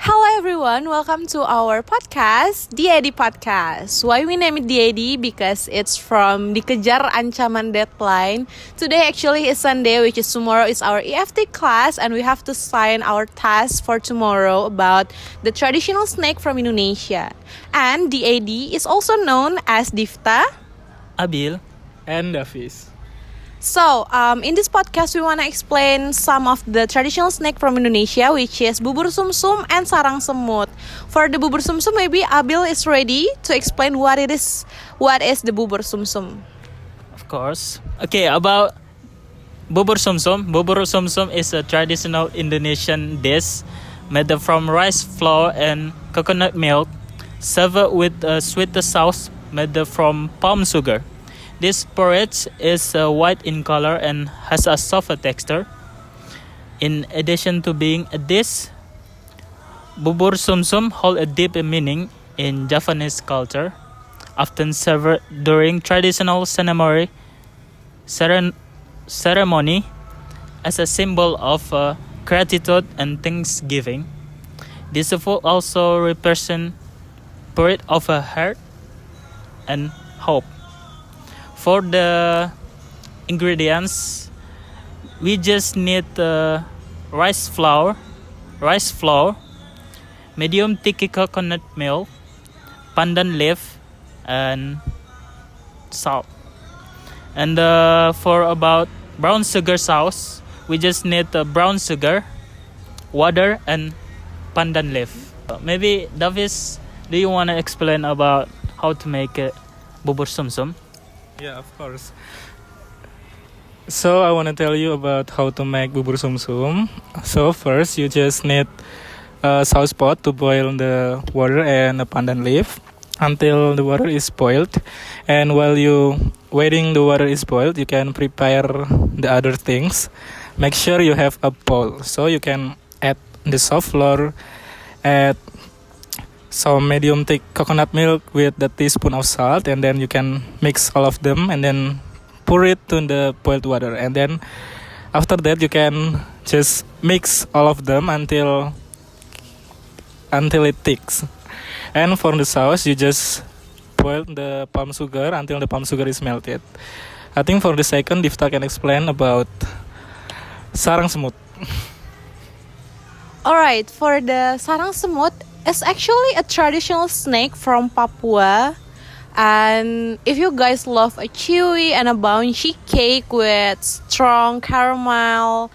Hello everyone, welcome to our podcast, DAD Podcast. Why we name it DAD? Because it's from Dikejar Ancaman Deadline. Today actually is Sunday, which is tomorrow is our EFT class, and we have to sign our task for tomorrow about the traditional snack from Indonesia. And DAD is also known as Difta, Abil, and Davis. So, in this podcast, we want to explain some of the traditional snack from Indonesia, which is bubur sumsum and sarang semut. For the bubur sumsum, maybe Abil is ready to explain what it is. What is the bubur sumsum? Of course. Okay, about bubur sumsum. Bubur sumsum is a traditional Indonesian dish made from rice flour and coconut milk, served with a sweet sauce made from palm sugar. This porridge is white in color and has a softer texture. In addition to being a dish, bubur sumsum hold a deep meaning in Javanese culture, often served during traditional ceremony as a symbol of gratitude and thanksgiving. This food also represents spirit of a heart and hope. For the ingredients, we just need rice flour, medium thick coconut milk, pandan leaf, and salt. And for about brown sugar sauce, we just need brown sugar, water, and pandan leaf. Maybe Davis, do you want to explain about how to make bubur sumsum? Yeah, of course. So I want to tell you about how to make bubur sumsum. So first you just need a sauce pot to boil the water and a pandan leaf until the water is boiled. And while you waiting the water is boiled, you can prepare the other things. Make sure you have a bowl. So you can add the soft flour, add some medium thick coconut milk with a teaspoon of salt, and then you can mix all of them and then pour it to the boiled water. And then after that you can just mix all of them until it thicks. And for the sauce, you just boil the palm sugar until the palm sugar is melted. I think for the second, Difta can explain about sarang semut. Alright, for the sarang semut, it's actually a traditional snack from Papua. And if you guys love a chewy and a bouncy cake with strong caramel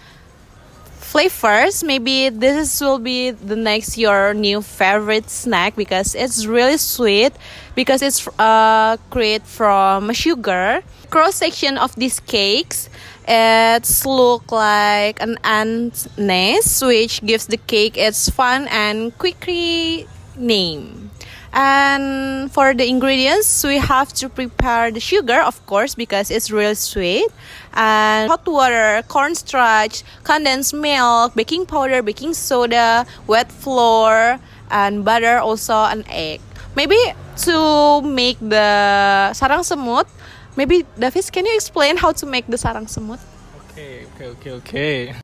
flavors, maybe this will be the next your new favorite snack because it's really sweet, because it's created from sugar. Cross section of these cakes, it's look like an ant's nest, which gives the cake its fun and quirky name. And for the ingredients, we have to prepare the sugar, of course, because it's really sweet, and hot water, cornstarch, condensed milk, baking powder, baking soda, wet flour, and butter, also an egg. Maybe to make the sarang semut, maybe Davis, can you explain how to make the sarang semut? Okay.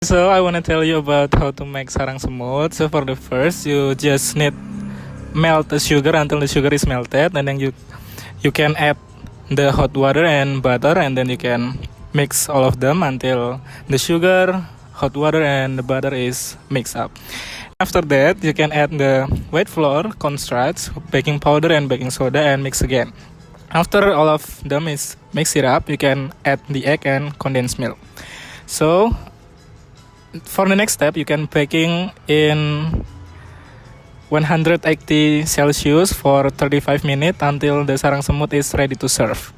So I want to tell you about how to make sarang semut. So for the first, you just need melt the sugar until the sugar is melted, and then you can add the hot water and butter, and then you can mix all of them until the sugar, hot water, and the butter is mixed up. After that, you can add the white flour, cornstarch, baking powder, and baking soda, and mix again. After all of them is mix it up, you can add the egg and condensed milk. So for the next step, you can baking in 180 Celsius for 35 minutes until the sarang semut is ready to serve.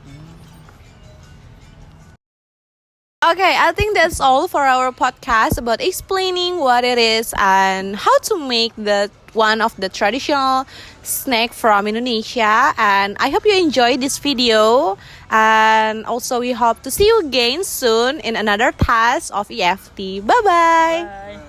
Okay, I think that's all for our podcast about explaining what it is and how to make the one of the traditional snack from Indonesia. And I hope you enjoyed this video, and also we hope to see you again soon in another task of EFT. Bye-bye. Bye.